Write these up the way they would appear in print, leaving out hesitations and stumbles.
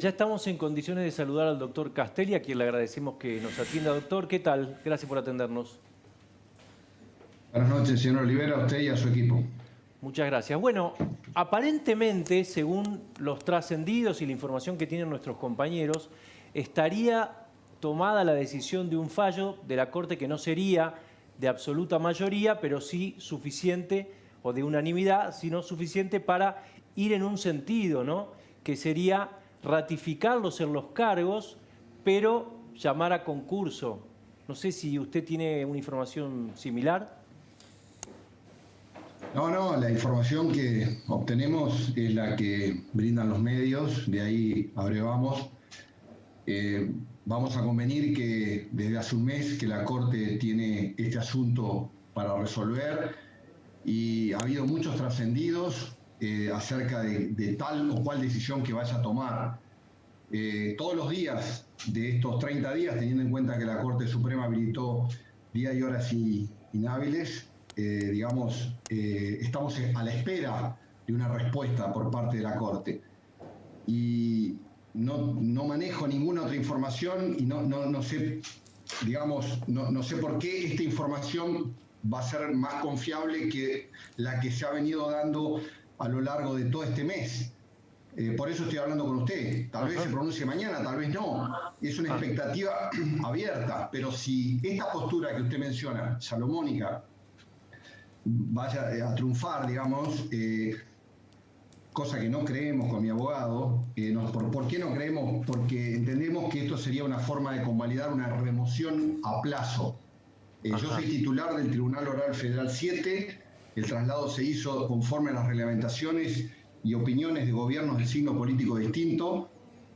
Ya estamos en condiciones de saludar al doctor Castelli, a quien le agradecemos que nos atienda. Doctor, ¿qué tal? Gracias por atendernos. Buenas noches, señor Olivera, a usted y a su equipo. Muchas gracias. Bueno, aparentemente, según los trascendidos y la información que tienen nuestros compañeros, estaría tomada la decisión de un fallo de la Corte que no sería de absoluta mayoría, pero sí suficiente, o de unanimidad, sino suficiente para ir en un sentido, ¿no? Que sería ratificarlos en los cargos, pero llamar a concurso. No sé si usted tiene una información similar. No, la información que obtenemos es la que brindan los medios, de ahí abrevamos. Vamos a convenir que desde hace un mes que la Corte tiene este asunto para resolver y ha habido muchos trascendidos acerca de tal o cual decisión que vaya a tomar. Todos los días de estos 30 días, teniendo en cuenta que la Corte Suprema habilitó días y horas inhábiles, estamos a la espera de una respuesta por parte de la Corte. Y no manejo ninguna otra información y no sé, no sé por qué esta información va a ser más confiable que la que se ha venido dando a lo largo de todo este mes. Por eso estoy hablando con usted. Tal vez se pronuncie mañana, tal vez no. Es una expectativa abierta. Pero si esta postura que usted menciona, salomónica, vaya a triunfar, digamos, cosa que no creemos con mi abogado. ¿Por qué no creemos? Porque entendemos que esto sería una forma de convalidar una remoción a plazo. Yo soy titular del Tribunal Oral Federal 7. El traslado se hizo conforme a las reglamentaciones y opiniones de gobiernos de signo político distinto,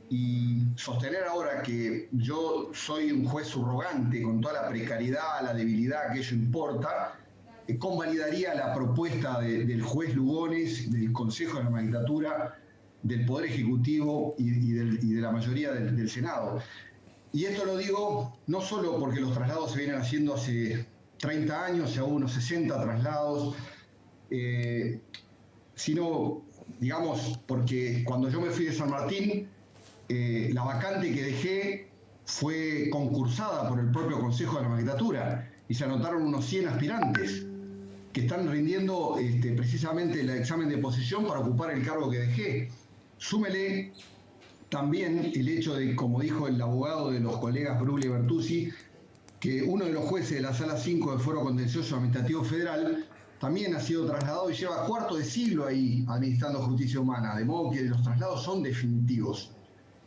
y sostener ahora que yo soy un juez subrogante con toda la precariedad, la debilidad que ello importa, convalidaría la propuesta del juez Lugones, del Consejo de la Magistratura, del Poder Ejecutivo y de la mayoría del Senado. Y esto lo digo no solo porque los traslados se vienen haciendo hace 30 años, ya hubo unos 60 traslados, sino, digamos, porque cuando yo me fui de San Martín, la vacante que dejé fue concursada por el propio Consejo de la Magistratura y se anotaron unos 100 aspirantes que están rindiendo precisamente el examen de posesión para ocupar el cargo que dejé. Súmele también el hecho de, como dijo el abogado de los colegas Bruglia y Bertuzzi, que uno de los jueces de la Sala 5 del Foro Contencioso Administrativo Federal también ha sido trasladado y lleva cuarto de siglo ahí administrando justicia humana, de modo que los traslados son definitivos.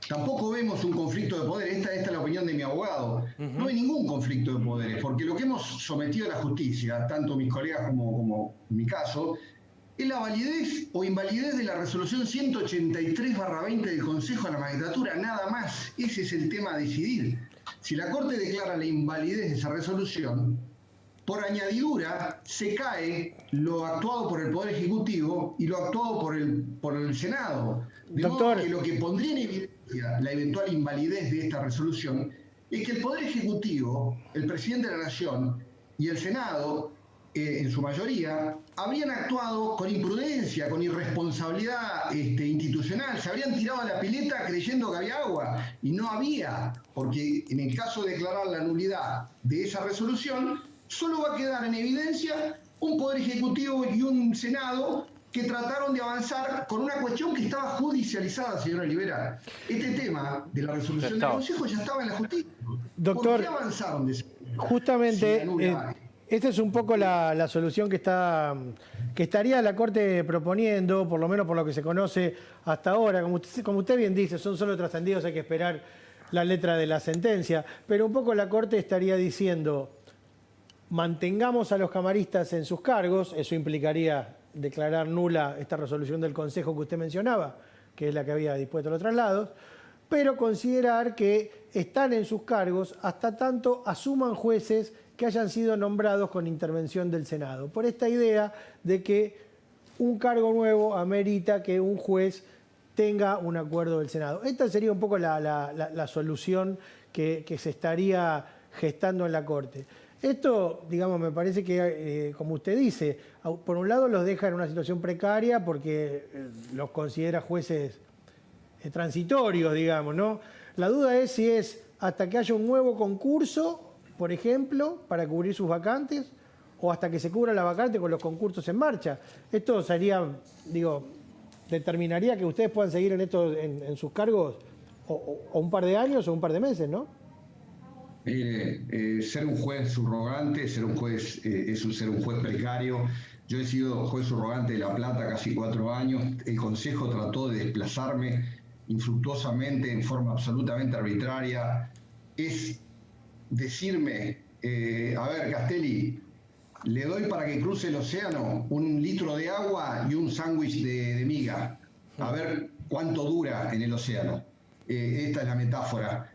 Tampoco vemos un conflicto de poder, esta es la opinión de mi abogado. No hay ningún conflicto de poderes, porque lo que hemos sometido a la justicia, tanto mis colegas como en mi caso, es la validez o invalidez de la resolución 183/20 del Consejo de la Magistratura, nada más. Ese es el tema a decidir. Si la Corte declara la invalidez de esa resolución, por añadidura se cae lo actuado por el Poder Ejecutivo y lo actuado por el Senado. De modo que lo que pondría en evidencia la eventual invalidez de esta resolución es que el Poder Ejecutivo, el Presidente de la Nación y el Senado, en su mayoría, habrían actuado con imprudencia, con irresponsabilidad institucional, se habrían tirado a la pileta creyendo que había agua, y no había, porque en el caso de declarar la nulidad de esa resolución, solo va a quedar en evidencia un Poder Ejecutivo y un Senado que trataron de avanzar con una cuestión que estaba judicializada, señora Olivera. Este tema de la resolución del Consejo ya estaba en la justicia. Doctor, ¿por qué avanzaron de esa manera? justamente, Si esta es un poco la solución que estaría la Corte proponiendo, por lo menos por lo que se conoce hasta ahora. Como usted bien dice, son solo trascendidos, hay que esperar la letra de la sentencia, pero un poco la Corte estaría diciendo: mantengamos a los camaristas en sus cargos, eso implicaría declarar nula esta resolución del Consejo que usted mencionaba, que es la que había dispuesto los traslados, pero considerar que están en sus cargos hasta tanto asuman jueces que hayan sido nombrados con intervención del Senado, por esta idea de que un cargo nuevo amerita que un juez tenga un acuerdo del Senado. Esta sería un poco la solución que se estaría gestando en la Corte. Esto, digamos, me parece que, como usted dice, por un lado los deja en una situación precaria porque los considera jueces transitorios, digamos, ¿no? La duda es si es hasta que haya un nuevo concurso, por ejemplo, para cubrir sus vacantes, o hasta que se cubra la vacante con los concursos en marcha. Esto sería, determinaría que ustedes puedan seguir en esto, en sus cargos, o un par de años o un par de meses, ¿no? Ser un juez subrogante, ser un juez es ser un juez precario. Yo he sido juez subrogante de La Plata casi 4 años. El Consejo trató de desplazarme infructuosamente, en forma absolutamente arbitraria. Es decirme, a ver, Castelli, le doy para que cruce el océano 1 litro de agua y un sándwich de miga. A ver cuánto dura en el océano. Esta es la metáfora.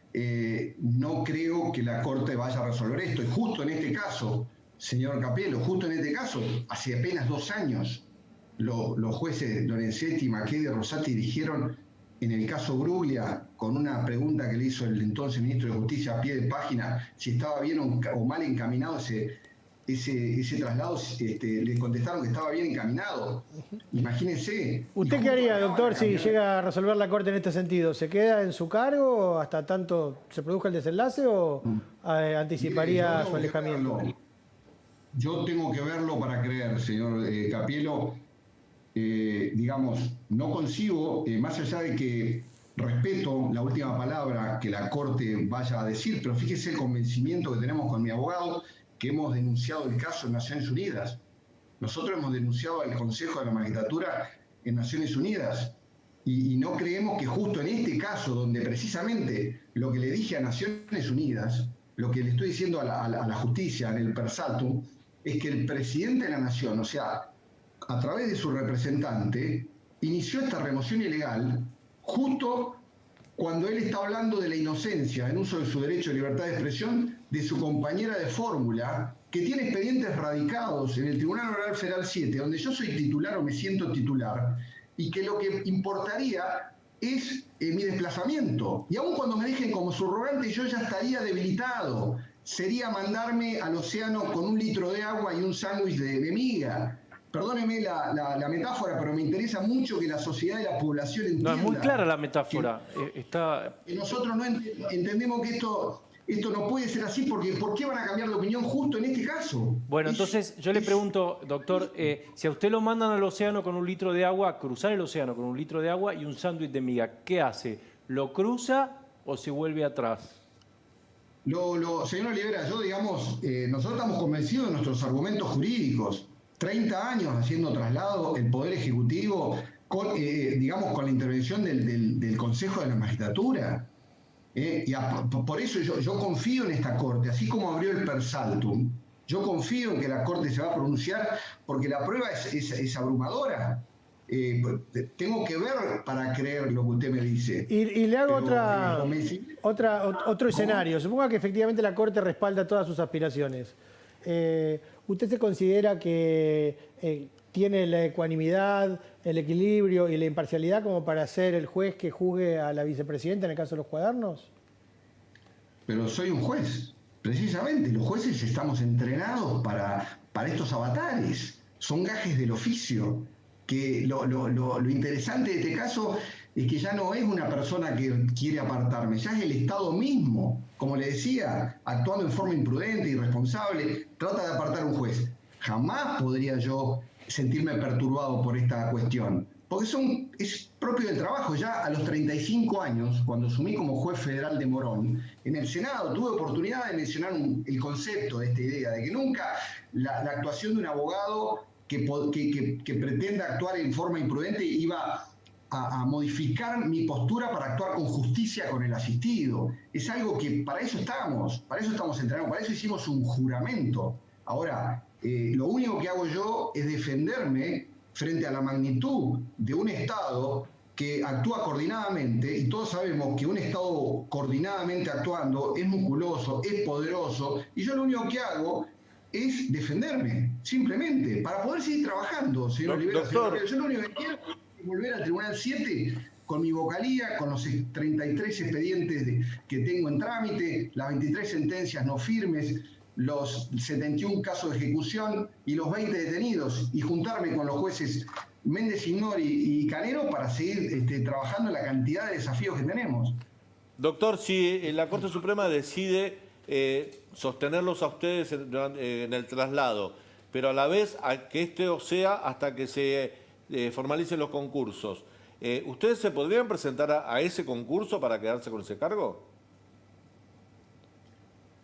No creo que la Corte vaya a resolver esto. Y justo en este caso, señor Capello, justo en este caso, hace apenas 2 años, los jueces Lorenzetti, Macchedi y Rosati dijeron en el caso Bruglia, con una pregunta que le hizo el entonces ministro de Justicia a pie de página, si estaba bien o mal encaminado ese traslado, le contestaron que estaba bien encaminado. Imagínense. ¿Usted qué haría, doctor, si llega a resolver la Corte en este sentido? ¿Se queda en su cargo hasta tanto se produzca el desenlace o anticiparía su alejamiento? Yo tengo que verlo para creer, señor Capello. No concibo, más allá de que respeto la última palabra que la Corte vaya a decir, pero fíjese el convencimiento que tenemos con mi abogado, que hemos denunciado el caso en Naciones Unidas. Nosotros hemos denunciado al Consejo de la Magistratura en Naciones Unidas y no creemos que justo en este caso, donde precisamente lo que le dije a Naciones Unidas, lo que le estoy diciendo a la justicia en el per saltum, es que el presidente de la Nación, o sea, a través de su representante, inició esta remoción ilegal justo cuando él está hablando de la inocencia en uso de su derecho de libertad de expresión de su compañera de fórmula, que tiene expedientes radicados en el Tribunal Oral Federal 7, donde yo soy titular o me siento titular, y que lo que importaría es mi desplazamiento. Y aun cuando me dejen como subrogante, yo ya estaría debilitado. Sería mandarme al océano con 1 litro de agua y un sándwich de miga. Perdóneme la metáfora, pero me interesa mucho que la sociedad y la población entienda. No, es muy clara la metáfora. Que nosotros no entendemos que esto no puede ser así, porque ¿por qué van a cambiar de opinión justo en este caso? Bueno, entonces yo le pregunto, doctor, si a usted lo mandan al océano con 1 litro de agua, a cruzar el océano con 1 litro de agua y un sándwich de miga, ¿qué hace? ¿Lo cruza o se vuelve atrás? Señor Olivera, nosotros estamos convencidos de nuestros argumentos jurídicos. 30 años haciendo traslado el Poder Ejecutivo con la intervención del Consejo de la Magistratura. Por eso yo confío en esta Corte, así como abrió el per saltum. Yo confío en que la Corte se va a pronunciar porque la prueba es abrumadora. Tengo que ver para creer lo que usted me dice. Y le hago otro escenario. Suponga que efectivamente la Corte respalda todas sus aspiraciones. ¿Usted se considera que tiene la ecuanimidad, el equilibrio y la imparcialidad como para ser el juez que juzgue a la vicepresidenta en el caso de los cuadernos? Pero soy un juez, precisamente. Los jueces estamos entrenados para estos avatares. Son gajes del oficio. Que lo interesante de este caso es que ya no es una persona que quiere apartarme, ya es el Estado mismo, como le decía, actuando en forma imprudente, irresponsable, trata de apartar a un juez. Jamás podría yo sentirme perturbado por esta cuestión, porque es propio del trabajo. Ya a los 35 años, cuando asumí como juez federal de Morón, en el Senado tuve oportunidad de mencionar el concepto de esta idea, de que nunca la actuación de un abogado que pretenda actuar en forma imprudente iba a modificar mi postura para actuar con justicia con el asistido. Es algo que para eso estamos entrenados, para eso hicimos un juramento. Ahora, lo único que hago yo es defenderme frente a la magnitud de un Estado que actúa coordinadamente, y todos sabemos que un Estado coordinadamente actuando es musculoso, es poderoso, y yo lo único que hago es defenderme, simplemente, para poder seguir trabajando, señor Olivera. Doctor. Yo lo único que quiero es volver al Tribunal 7 con mi vocalía, con los 33 expedientes que tengo en trámite, las 23 sentencias no firmes, los 71 casos de ejecución y los 20 detenidos, y juntarme con los jueces Méndez Ignori y Canero para seguir trabajando en la cantidad de desafíos que tenemos. Doctor, si la Corte Suprema decide sostenerlos a ustedes en el traslado, pero a la vez que esto sea hasta que se formalicen los concursos, ¿ustedes se podrían presentar a ese concurso para quedarse con ese cargo?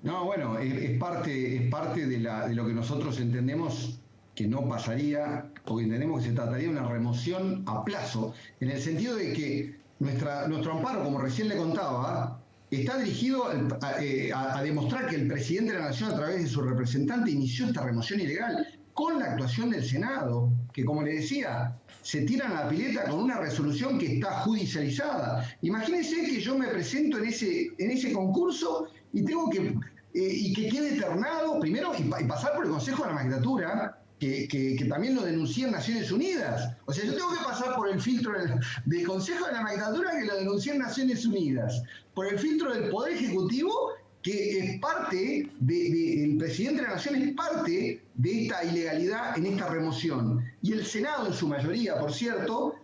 No, bueno, es parte de lo que nosotros entendemos que no pasaría, porque entendemos que se trataría de una remoción a plazo, en el sentido de que nuestro amparo, como recién le contaba, está dirigido a demostrar que el presidente de la Nación, a través de su representante, inició esta remoción ilegal con la actuación del Senado, que, como le decía, se tiran a la pileta con una resolución que está judicializada. Imagínense que yo me presento en ese concurso y tengo que quede eternado primero y pasar por el Consejo de la Magistratura, que también lo denuncié en Naciones Unidas. O sea, yo tengo que pasar por el filtro del Consejo de la Magistratura, que lo denuncié en Naciones Unidas, por el filtro del Poder Ejecutivo, que es parte el presidente de la Nación es parte de esta ilegalidad en esta remoción. Y el Senado, en su mayoría, por cierto,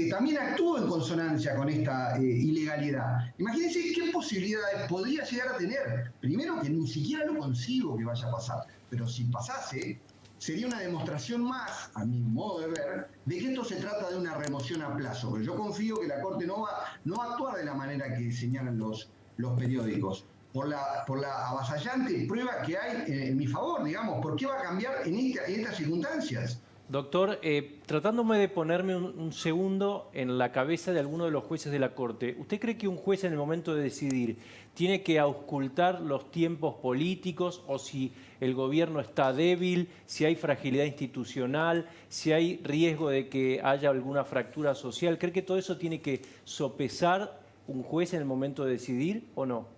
también actuó en consonancia con esta ilegalidad. Imagínense qué posibilidades podría llegar a tener. Primero, que ni siquiera lo consigo que vaya a pasar, pero si pasase, sería una demostración más, a mi modo de ver, de que esto se trata de una remoción a plazo. Pero yo confío que la Corte no va a actuar de la manera que señalan los periódicos, por la avasallante prueba que hay en mi favor, digamos. ¿Por qué va a cambiar en estas circunstancias? Doctor, tratándome de ponerme un segundo en la cabeza de alguno de los jueces de la Corte, ¿usted cree que un juez en el momento de decidir tiene que auscultar los tiempos políticos o si el gobierno está débil, si hay fragilidad institucional, si hay riesgo de que haya alguna fractura social? ¿Cree que todo eso tiene que sopesar un juez en el momento de decidir o no?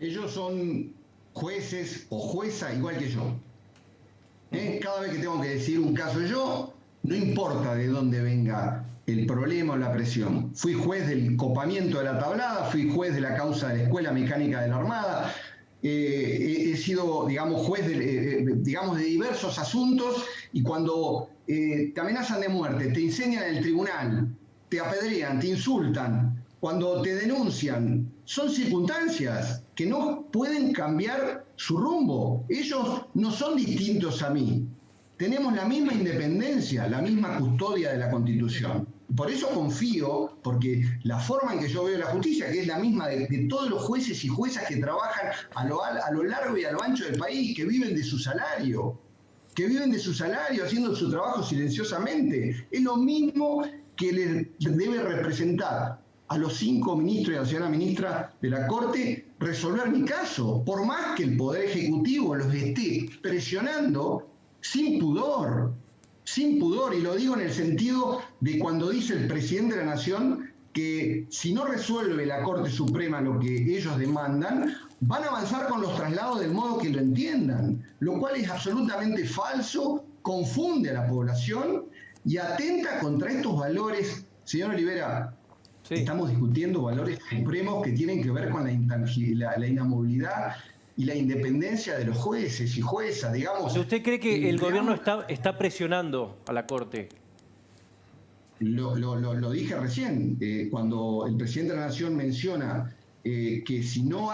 Ellos son jueces o jueza igual que yo. Cada vez que tengo que decir un caso yo, no importa de dónde venga el problema o la presión. Fui juez del copamiento de la tablada, fui juez de la causa de la Escuela Mecánica de la Armada, he sido, digamos, juez de diversos asuntos, y cuando te amenazan de muerte, te incendian en el tribunal, te apedrean, te insultan, cuando te denuncian, son circunstancias que no pueden cambiar su rumbo. Ellos no son distintos a mí. Tenemos la misma independencia, la misma custodia de la Constitución. Por eso confío, porque la forma en que yo veo la justicia, que es la misma de todos los jueces y juezas que trabajan a lo largo y a lo ancho del país, que viven de su salario, haciendo su trabajo silenciosamente, es lo mismo que le debe representar a los 5 ministros y a la señora ministra de la Corte resolver mi caso, por más que el Poder Ejecutivo los esté presionando sin pudor, y lo digo en el sentido de cuando dice el presidente de la Nación que si no resuelve la Corte Suprema lo que ellos demandan, van a avanzar con los traslados del modo que lo entiendan, lo cual es absolutamente falso, confunde a la población y atenta contra estos valores. Señor Olivera, sí, estamos discutiendo valores supremos que tienen que ver con la inamovilidad y la independencia de los jueces y juezas, digamos. O sea, ¿usted cree que el gobierno está presionando a la Corte? Lo dije recién, cuando el presidente de la Nación menciona que si no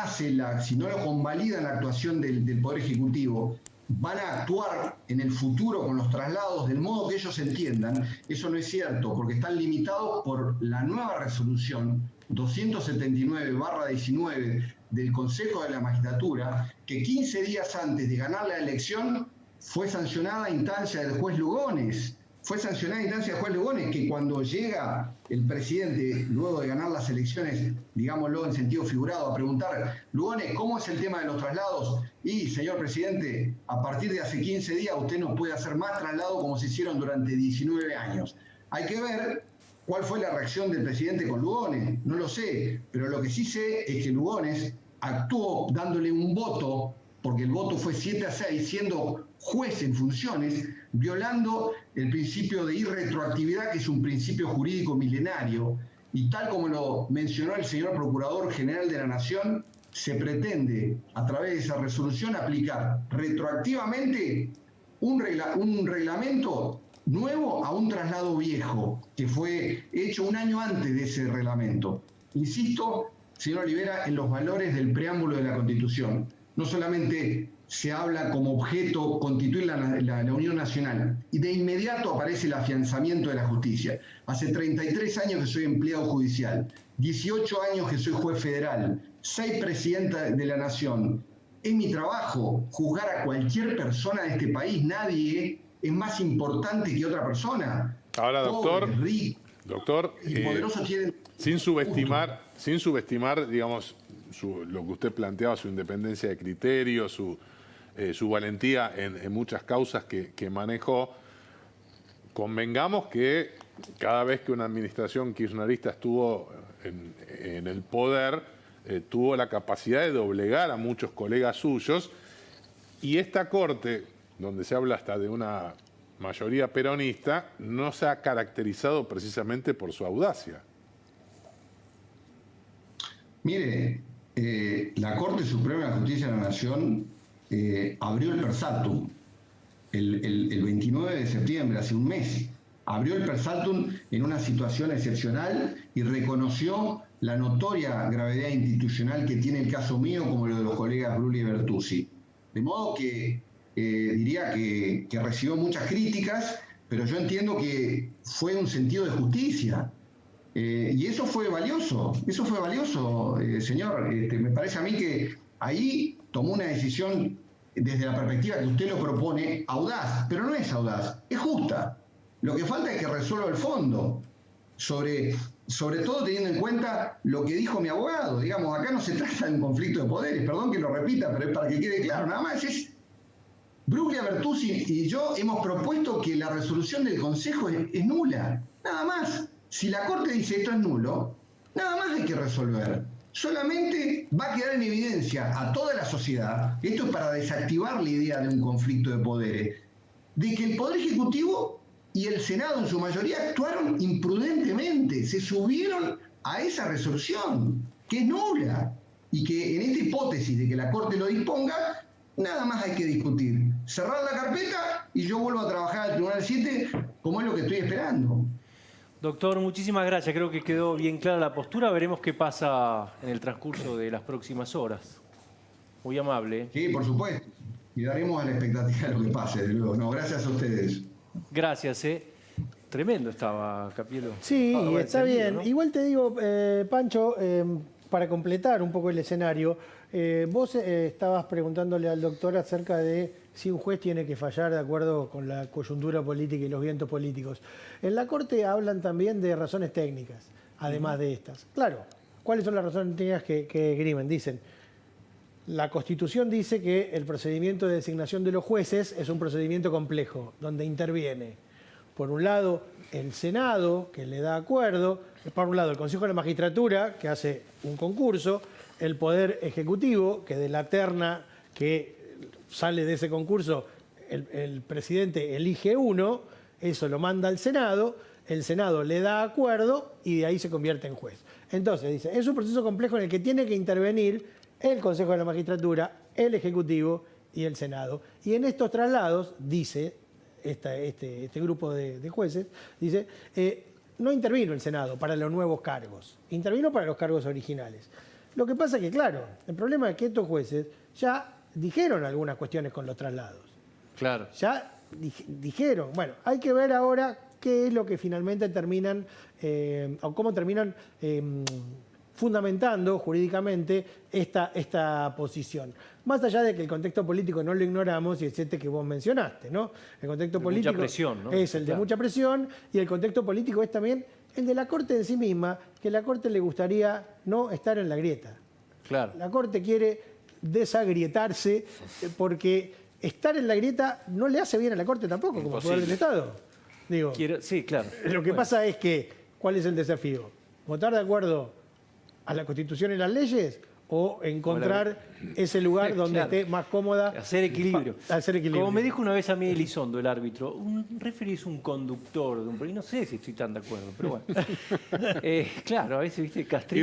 lo convalida la actuación del Poder Ejecutivo, van a actuar en el futuro con los traslados del modo que ellos entiendan. Eso no es cierto, porque están limitados por la nueva resolución 279/19 del Consejo de la Magistratura, que 15 días antes de ganar la elección fue sancionada a instancia del juez Lugones. Que cuando llega el presidente, luego de ganar las elecciones, digámoslo en sentido figurado, a preguntar, Lugones, ¿cómo es el tema de los traslados? Y, señor presidente, a partir de hace 15 días usted no puede hacer más traslado como se hicieron durante 19 años. Hay que ver cuál fue la reacción del presidente con Lugones, no lo sé, pero lo que sí sé es que Lugones actuó dándole un voto, porque el voto fue 7-6, siendo juez en funciones, violando el principio de irretroactividad, que es un principio jurídico milenario, y tal como lo mencionó el señor Procurador General de la Nación, se pretende, a través de esa resolución, aplicar retroactivamente un reglamento nuevo a un traslado viejo, que fue hecho un año antes de ese reglamento. Insisto, señor Olivera, en los valores del preámbulo de la Constitución. No solamente se habla como objeto constituir la Unión Nacional, y de inmediato aparece el afianzamiento de la justicia. Hace 33 años que soy empleado judicial, 18 años que soy juez federal, 6 presidenta de la Nación. Es mi trabajo juzgar a cualquier persona de este país. Nadie es más importante que otra persona. Ahora, doctor, Pobres, ricos y poderosos tienen... sin subestimar, digamos, lo que usted planteaba, su independencia de criterio, su valentía en muchas causas que manejó, convengamos que cada vez que una administración kirchnerista estuvo en el poder, tuvo la capacidad de doblegar a muchos colegas suyos, y esta Corte, donde se habla hasta de una mayoría peronista, no se ha caracterizado precisamente por su audacia. Mire, la Corte Suprema de Justicia de la Nación abrió el Persaltum el 29 de septiembre, hace un mes. Abrió el Persaltum en una situación excepcional y reconoció la notoria gravedad institucional que tiene el caso mío, como lo de los colegas Brulli y Bertuzzi. De modo que diría que recibió muchas críticas, pero yo entiendo que fue un sentido de justicia. Y eso fue valioso, señor. Me parece a mí que ahí tomó una decisión, desde la perspectiva que usted lo propone, audaz, pero no es audaz, es justa. Lo que falta es que resuelva el fondo, sobre todo teniendo en cuenta lo que dijo mi abogado. Digamos, acá no se trata de un conflicto de poderes, perdón que lo repita, pero es para que quede claro, nada más es... Bruglia, Bertuzzi y yo hemos propuesto que la resolución del Consejo es nula, nada más. Si la Corte dice esto es nulo, nada más hay que resolver. Solamente va a quedar en evidencia a toda la sociedad, esto es para desactivar la idea de un conflicto de poderes, de que el Poder Ejecutivo y el Senado en su mayoría actuaron imprudentemente, se subieron a esa resolución, que es nula, y que en esta hipótesis de que la Corte lo disponga, nada más hay que discutir. Cerrar la carpeta y yo vuelvo a trabajar al Tribunal 7 como es lo que estoy esperando. Doctor, muchísimas gracias. Creo que quedó bien clara la postura. Veremos qué pasa en el transcurso de las próximas horas. Muy amable, ¿eh? Sí, por supuesto. Y daremos a la expectativa de lo que pase, de luego. No, gracias a ustedes. Gracias, ¿eh? Tremendo estaba, Capielo. Sí, bueno, está entendido, bien. ¿no? Igual te digo, Pancho, para completar un poco el escenario, vos estabas preguntándole al doctor acerca de si un juez tiene que fallar de acuerdo con la coyuntura política y los vientos políticos. En la Corte hablan también de razones técnicas, además de estas. Claro, ¿cuáles son las razones técnicas que grimen? Dicen, la Constitución dice que el procedimiento de designación de los jueces es un procedimiento complejo, donde interviene, por un lado, el Senado, que le da acuerdo, por un lado, el Consejo de la Magistratura, que hace un concurso, el Poder Ejecutivo, que de la terna que sale de ese concurso, el presidente elige uno, eso lo manda al Senado, el Senado le da acuerdo y de ahí se convierte en juez. Entonces, dice, es un proceso complejo en el que tiene que intervenir el Consejo de la Magistratura, el Ejecutivo y el Senado. Y en estos traslados, dice este grupo de jueces, dice, no intervino el Senado para los nuevos cargos, intervino para los cargos originales. Lo que pasa es que, claro, el problema es que estos jueces ya dijeron algunas cuestiones con los traslados. Claro. Ya dijeron, bueno, hay que ver ahora qué es lo que finalmente terminan, o cómo terminan fundamentando jurídicamente esta posición. Más allá de que el contexto político no lo ignoramos, y es este que vos mencionaste, ¿no? El contexto político mucha presión, ¿no? es el de Claro. mucha presión, y el contexto político es también el de la Corte en sí misma, que la Corte le gustaría no estar en la grieta. Claro. La Corte quiere desagrietarse porque estar en la grieta no le hace bien a la Corte tampoco, como poder del Estado. Digo, Sí, claro. lo que pasa es que, ¿cuál es el desafío? ¿Votar de acuerdo a la Constitución y las leyes o encontrar ese lugar donde Claro. esté más cómoda? Hacer equilibrio. Hacer equilibrio. Como me dijo una vez a mí Elizondo, el árbitro, un referee es un conductor de un... Y no sé si estoy tan de acuerdo, pero bueno. Claro, a veces, viste, Castrito